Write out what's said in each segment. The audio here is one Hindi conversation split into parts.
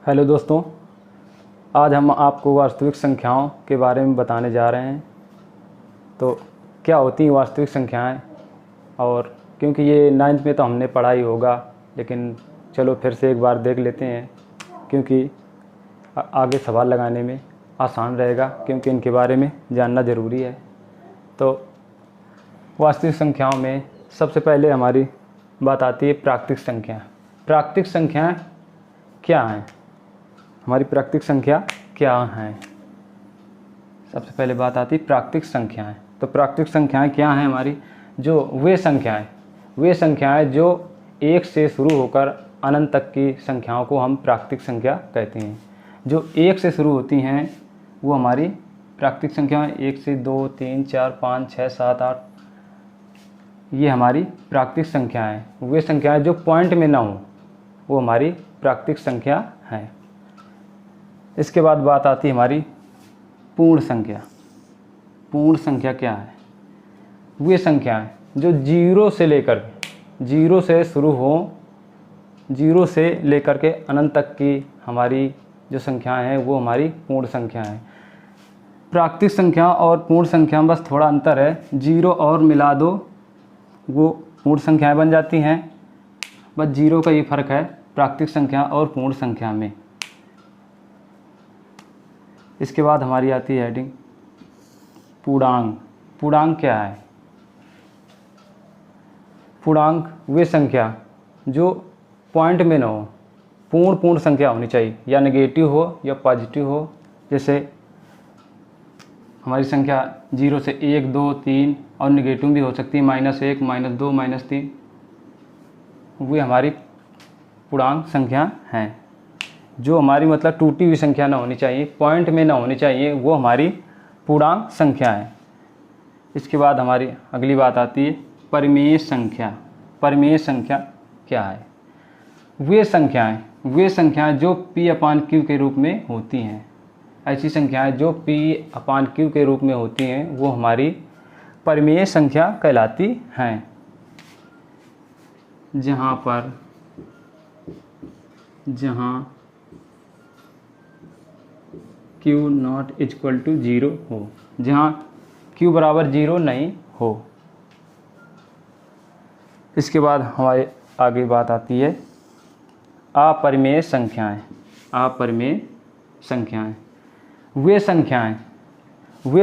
हेलो दोस्तों, आज हम आपको वास्तविक संख्याओं के बारे में बताने जा रहे हैं। तो क्या होती हैं वास्तविक संख्याएं, और क्योंकि ये 9th में तो हमने पढ़ा ही होगा, लेकिन चलो फिर से एक बार देख लेते हैं, क्योंकि आगे सवाल लगाने में आसान रहेगा, क्योंकि इनके बारे में जानना ज़रूरी है। तो वास्तविक संख्याओं में सबसे पहले हमारी बात आती है प्राकृतिक संख्या। प्राकृतिक संख्याएं क्या हैं? हमारी प्राकृतिक संख्या क्या हैं? सबसे पहले बात आती है प्राकृतिक संख्याएं। तो प्राकृतिक संख्याएं क्या हैं हमारी? जो वे संख्याएं जो 1 से शुरू होकर अनंत तक की संख्याओं को हम प्राकृतिक संख्या कहते हैं। जो 1 से शुरू होती हैं वो हमारी प्राकृतिक संख्याएं 1 से 2, 3, 4, 5, 6, 7, 8, ये हमारी प्राकृतिक संख्याएं। वे संख्याएं जो पॉइंट में ना हो वो हमारी प्राकृतिक संख्या है। इसके बाद बात आती है हमारी पूर्ण संख्या। पूर्ण संख्या क्या है? वे संख्याएं जो 0 से शुरू हो, 0 से लेकर के अनंत तक की हमारी जो संख्याएं हैं वो हमारी पूर्ण संख्या है। प्राकृतिक संख्या और पूर्ण संख्या में बस थोड़ा अंतर है। 0 और मिला दो वो पूर्ण संख्याएं बन जाती हैं। बस 0 का ये फ़र्क है प्राकृतिक संख्या और पूर्ण संख्या में। इसके बाद हमारी आती है हेडिंग पूर्णांक। पूर्णांक क्या है? पूर्णांक वे संख्या जो पॉइंट में ना हो, पूर्ण संख्या होनी चाहिए, या नेगेटिव हो या पॉजिटिव हो। जैसे हमारी संख्या 0 से 1, 2, 3 और नेगेटिव भी हो सकती है, -1, -2, -3, वे हमारी पूर्णांक संख्या हैं। जो हमारी मतलब टूटी हुई संख्या ना होनी चाहिए, पॉइंट में ना होनी चाहिए, वो हमारी पूर्णांक संख्या है। इसके बाद हमारी अगली बात आती है परिमेय संख्या। परिमेय संख्या क्या है? वे संख्याएं जो P/Q के रूप में होती हैं। ऐसी संख्याएं जो P/Q के रूप में होती हैं वो हमारी परिमेय संख्या कहलाती हैं। जहाँ Q not equal to 0 हो, जहाँ Q बराबर 0 नहीं हो। इसके बाद हमारे आगे बात आती है अपरिमेय संख्याएं। अपरिमेय संख्याएं वे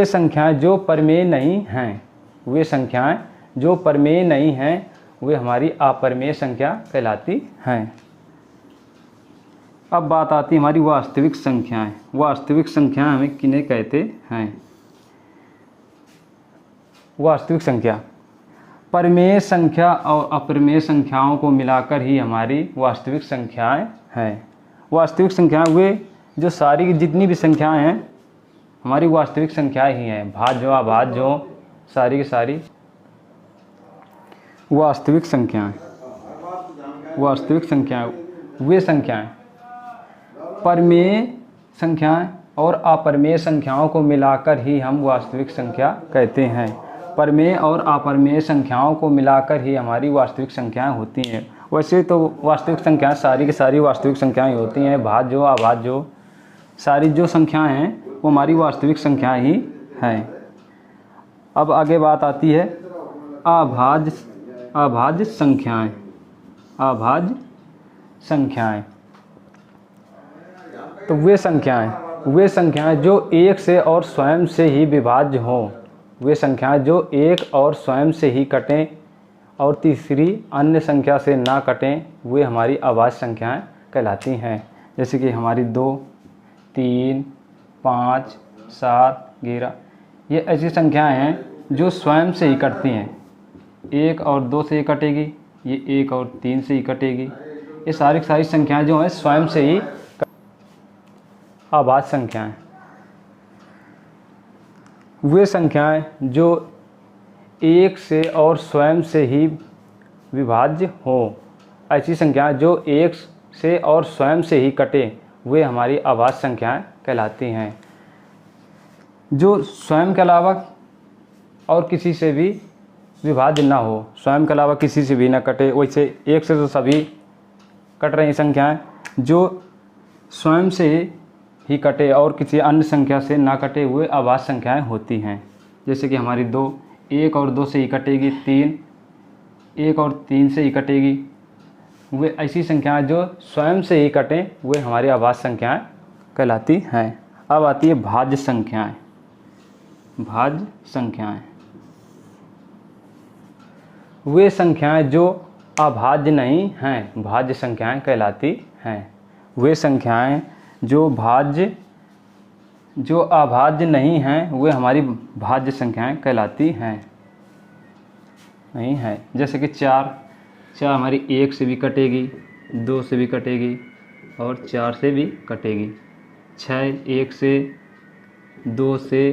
संख्याएं जो परिमेय नहीं हैं। वे संख्याएं जो परिमेय नहीं हैं वे हमारी अपरिमेय संख्या कहलाती हैं। अब बात आती है हमारी वास्तविक संख्याएं। वास्तविक संख्याएं हमें किन्हें कहते हैं? वास्तविक संख्या परिमेय संख्या और अपरिमेय संख्याओं को मिलाकर ही हमारी वास्तविक संख्याएं हैं। वास्तविक संख्याएं वे जो सारी जितनी भी संख्याएं हैं हमारी वास्तविक संख्याएं ही हैं। भाज्य अभाज्य सारी की सारी वास्तविक संख्याएं। वास्तविक संख्याएं वे संख्याएं परिमेय संख्याएं और अपरिमेय संख्याओं को मिलाकर ही हम वास्तविक संख्या कहते हैं। परिमेय और अपरिमेय संख्याओं को मिलाकर ही हमारी वास्तविक संख्याएं होती हैं। वैसे तो वास्तविक संख्याएं सारी की सारी वास्तविक संख्याएं होती हैं। भाज्य अभाज्य सारी जो संख्याएं हैं वो हमारी वास्तविक संख्याएं ही हैं। अब आगे बात आती है अभाज्य संख्याएं। अभाज्य संख्याएं तो वे संख्याएं जो 1 से और स्वयं से ही विभाज्य हों। वे संख्याएं जो 1 और स्वयं से ही कटें और तीसरी अन्य संख्या से ना कटें वे हमारी अभाज्य संख्याएं कहलाती हैं। जैसे कि हमारी 2, 3, 5, 7, 11 ये ऐसी संख्याएं हैं जो स्वयं से ही कटती हैं। 1 और 2 से ही कटेगी, ये 1 और 3 से ही कटेगी। ये सारी संख्याएं जो हैं स्वयं से ही अभाज्य संख्याएं। वे संख्याएं जो 1 से और स्वयं से ही विभाज्य हो। ऐसी संख्याएं जो 1 से और स्वयं से ही कटे वे हमारी अभाज्य संख्याएं कहलाती हैं। जो स्वयं के अलावा और किसी से भी विभाज्य ना हो, स्वयं के अलावा किसी से भी ना कटे, वैसे 1 से तो सभी कट रही संख्याएं। जो स्वयं से ही कटे और किसी अन्य संख्या से ना कटे हुए अभाज्य संख्याएं होती हैं। जैसे कि हमारी 2, 1 और 2 से ही कटेगी, 3, 1 और 3 से ही कटेगी। वे ऐसी संख्याएं जो स्वयं से ही कटें वे हमारी अभाज्य संख्याएं कहलाती हैं। अब आती है भाज्य संख्याएं। भाज्य संख्याएं वे संख्याएं जो अभाज्य नहीं हैं, भाज्य संख्याएं कहलाती हैं। वे संख्याएं जो अभाज्य नहीं हैं वे हमारी भाज्य संख्याएं कहलाती हैं। नहीं है, जैसे कि 4 हमारी 1 से भी कटेगी, 2 से भी कटेगी और 4 से भी कटेगी। 6 1 से, 2 से,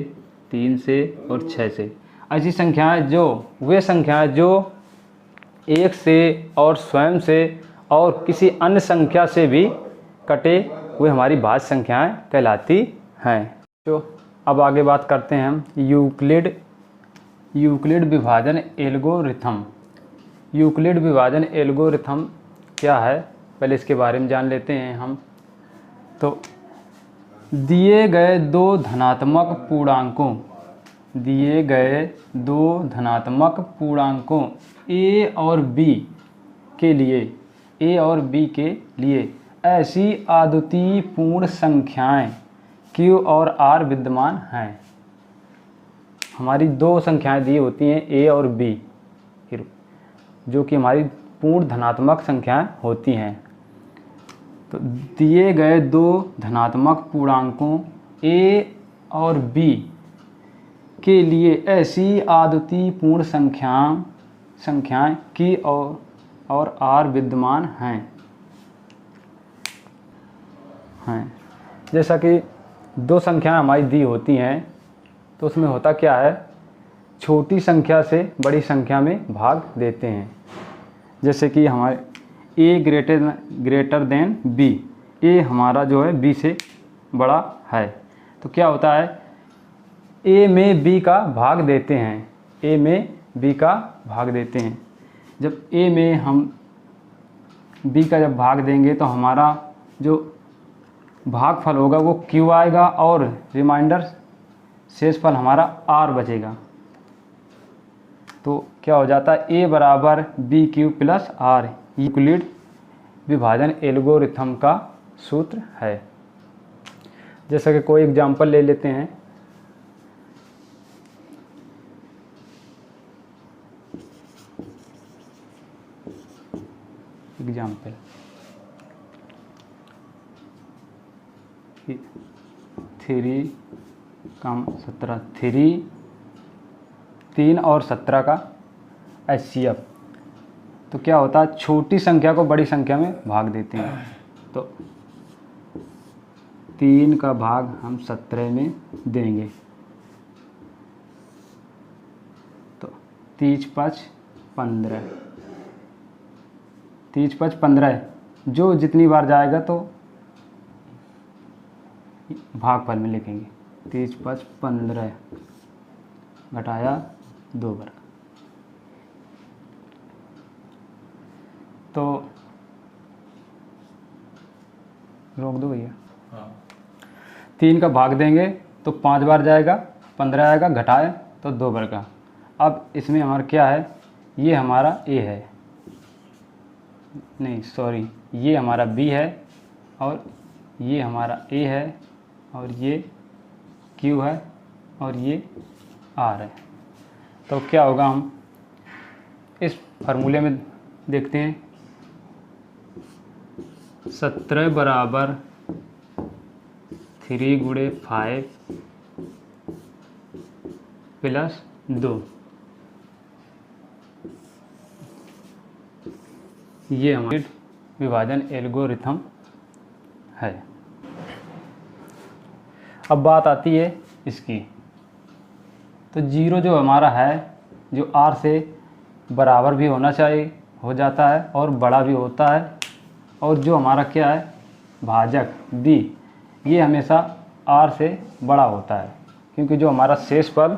3 से और 6 से। ऐसी संख्याएं वे संख्याएं जो 1 से और स्वयं से और किसी अन्य संख्या से भी कटे वे हमारी भाज्य संख्याएं कहलाती हैं। तो अब आगे बात करते हैं हम यूक्लिड विभाजन एल्गोरिथम। यूक्लिड विभाजन एल्गोरिथम क्या है, पहले इसके बारे में जान लेते हैं हम। तो दिए गए दो धनात्मक पूर्णांकों a और b के लिए ऐसी अद्वितीय पूर्ण संख्याएं q और r विद्यमान हैं। हमारी 2 संख्याएं दी होती हैं a और b, जो कि हमारी पूर्ण धनात्मक संख्याएं होती हैं। तो दिए गए 2 धनात्मक पूर्णांकों a और b के लिए ऐसी अद्वितीय पूर्ण संख्याएं q और r विद्यमान हैं। जैसा कि 2 संख्याएं हमारी दी होती हैं तो उसमें होता क्या है, छोटी संख्या से बड़ी संख्या में भाग देते हैं। जैसे कि हमारे a greater than b, a हमारा जो है b से बड़ा है, तो क्या होता है a में b का भाग देते हैं। जब a में हम b का जब भाग देंगे तो हमारा जो भागफल होगा वो q आएगा और रिमाइंडर शेषफल हमारा r बचेगा। तो क्या हो जाता है, a बराबर bq प्लस r यूक्लिड विभाजन एल्गोरिथम का सूत्र है। जैसा कि कोई एग्जांपल ले लेते हैं। एग्जाम्पल 3 17 3 और 17 का HCF। तो क्या होता है, छोटी संख्या को बड़ी संख्या में भाग देते हैं। तो 3 का भाग हम 17 में देंगे तो 30 5 15, 30 5 15, जो जितनी बार जाएगा तो भागफल में लिखेंगे। 30 5 15 घटाया 2 बार, तो रोक दो भैया। 3 का भाग देंगे तो 5 बार जाएगा, 15 आएगा, घटाए तो 2 बार का। अब इसमें हमारा क्या है, ये हमारा a है, नहीं सॉरी, ये हमारा b है और ये हमारा a है और ये q है और ये r है। तो क्या होगा, हम इस फार्मूले में देखते हैं। 17 बराबर 3 गुणे 5 प्लस 2, ये हमारे विभाजन एल्गोरिथम है। अब बात आती है इसकी। तो 0 जो हमारा है, जो r से बराबर भी होना चाहिए, हो जाता है और बड़ा भी होता है। और जो हमारा क्या है, भाजक b, ये हमेशा r से बड़ा होता है, क्योंकि जो हमारा शेषफल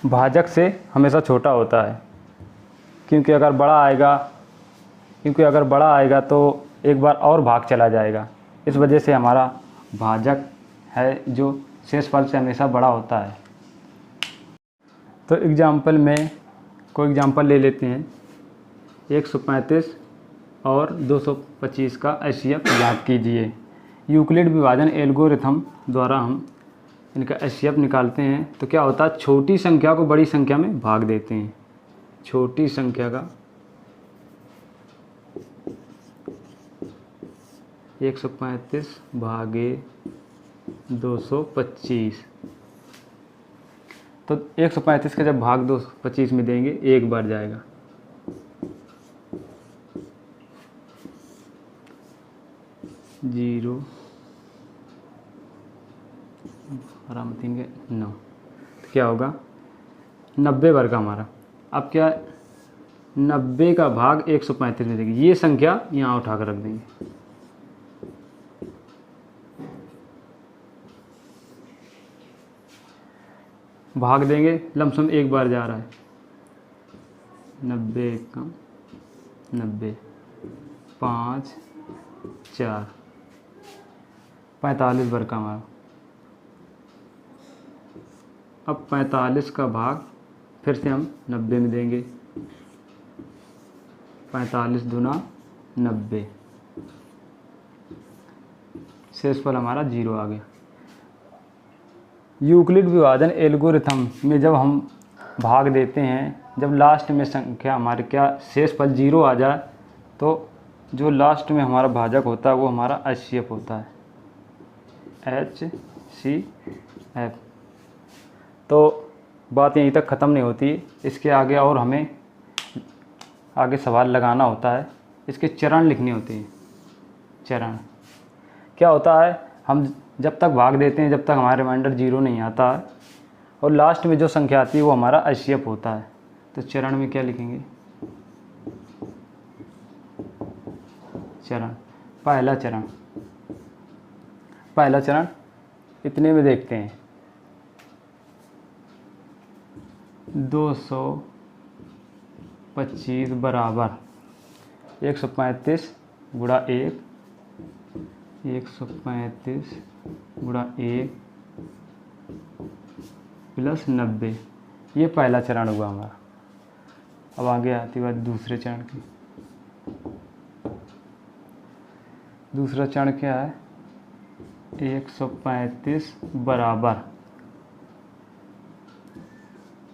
भाजक से हमेशा छोटा होता है। क्योंकि अगर बड़ा आएगा तो एक बार और भाग चला जाएगा, इस वजह से हमारा भाजक है जो शेषफल से हमेशा बड़ा होता है। तो एग्जाम्पल में कोई एग्जाम्पल ले लेते हैं। 135 और 225 का एचसीएफ ज्ञात कीजिए। यूक्लिड विभाजन एल्गोरिथम द्वारा हम इनका एचसीएफ निकालते हैं। तो क्या होता है, छोटी संख्या को बड़ी संख्या में भाग देते हैं। छोटी संख्या का 135 भागे 225, तो 135 का जब भाग 225 में देंगे एक बार जाएगा, जीरो आराम 3 के 9, तो क्या होगा 90 बार का हमारा। अब क्या 90 का भाग 135 में देंगे, ये संख्या यहाँ उठा कर रख देंगे। भाग देंगे, लमसम एक बार जा रहा है, 90 कम 90, 5 4 45 बार का हमारा। अब 45 का भाग फिर से हम 90 में देंगे, 45 दूना 90, शेषफल हमारा 0 आ गया। यूक्लिड विभाजन एल्गोरिथम में जब हम भाग देते हैं, जब लास्ट में संख्या हमारे क्या शेषफल 0 आ जाए, तो जो लास्ट में हमारा भाजक होता है वो हमारा एचसीएफ होता है, HCF। तो बात यहीं तक ख़त्म नहीं होती, इसके आगे और हमें आगे सवाल लगाना होता है, इसके चरण लिखने होते हैं। चरण क्या होता है, हम जब तक भाग देते हैं जब तक हमारा रिमाइंडर 0 नहीं आता है, और लास्ट में जो संख्या आती है वो हमारा एचसीएफ होता है। तो चरण में क्या लिखेंगे, चरण, पहला चरण, पहला चरण इतने में देखते हैं, 225 बराबर 135 गुणा 1, 135 गुणा 1 प्लस 90, ये पहला चरण हुआ हमारा। अब आगे आती बात दूसरे चरण की। दूसरा चरण क्या है, 135 बराबर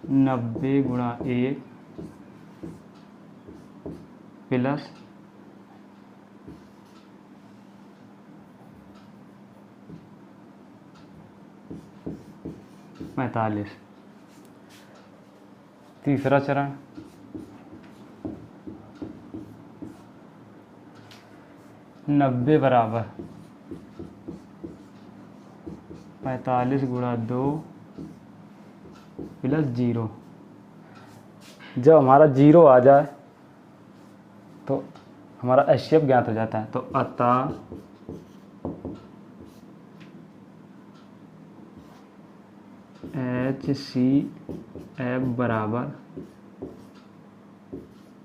90 गुणा 1 प्लस 45। तीसरा चरण 90 बराबर 45 गुणा 2 प्लस 0। जब हमारा 0 आ जाए तो हमारा एचसीएफ ज्ञात हो जाता है। तो अतः HCF बराबर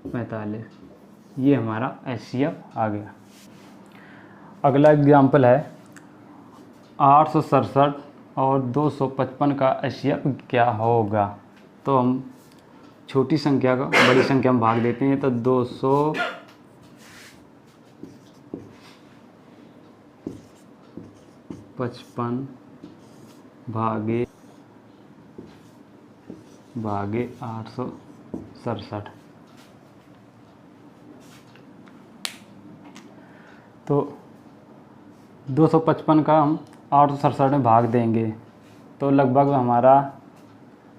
45, ये हमारा एचसीएफ आ गया। अगला एग्जाम्पल है 867 और 255 का एचसीएफ क्या होगा। तो हम छोटी संख्या को बड़ी संख्या में भाग देते हैं। तो 255 भागे 867, तो 255 का हम 867 में भाग देंगे तो लगभग हमारा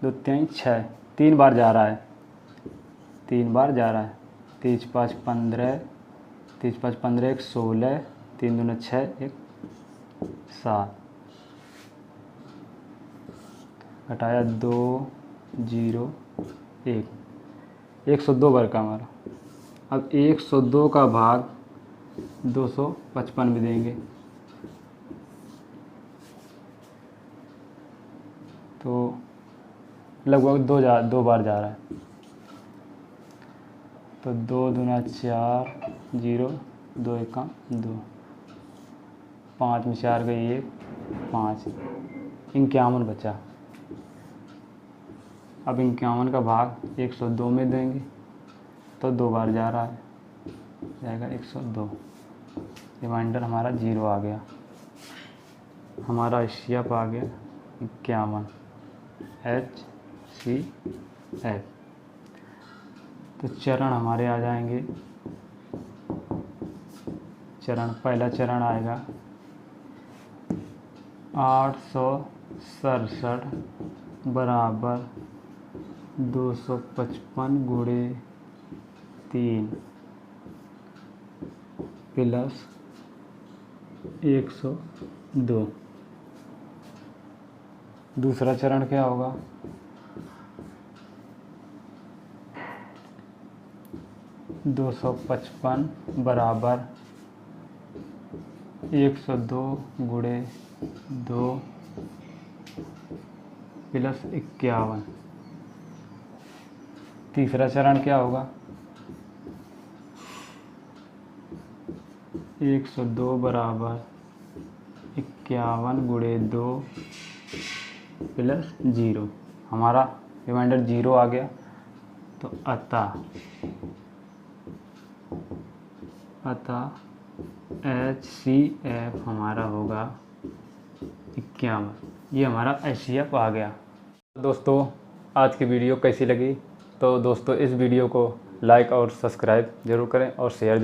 2 3 6 3 बार जा रहा है, 3 बार जा रहा है। 3 5 15, 3 5 15 1 16, 3 दूना 6 1 7, घटाया 2 0 1, 102 बार का हमारा। अब 102 का भाग 255 में देंगे तो लगभग 2 बार जा रहा है। तो 2 दूना 4 0, 2 1 2, 5 में 4 गई 1, 5, 51 बचा। अब 51 का भाग 102 में देंगे तो 2 बार जा रहा है, जाएगा 102। रिमाइंडर हमारा 0 आ गया। हमारा HCF आ गया 51, HCF। तो चरण हमारे आ जाएंगे, पहला चरण आएगा 867 बराबर 255 गुणे 3 प्लस 102। दूसरा चरण क्या होगा, 255 बराबर 102 गुणे 2 प्लस 51। तीसरा चरण क्या होगा, 102 बराबर 51 गुणे 2 प्लस 0। हमारा रिमाइंडर 0 आ गया। तो अतः HCF हमारा होगा 51। ये हमारा HCF आ गया। दोस्तों, आज की वीडियो कैसी लगी? तो दोस्तों, इस वीडियो को लाइक और सब्सक्राइब ज़रूर करें और शेयर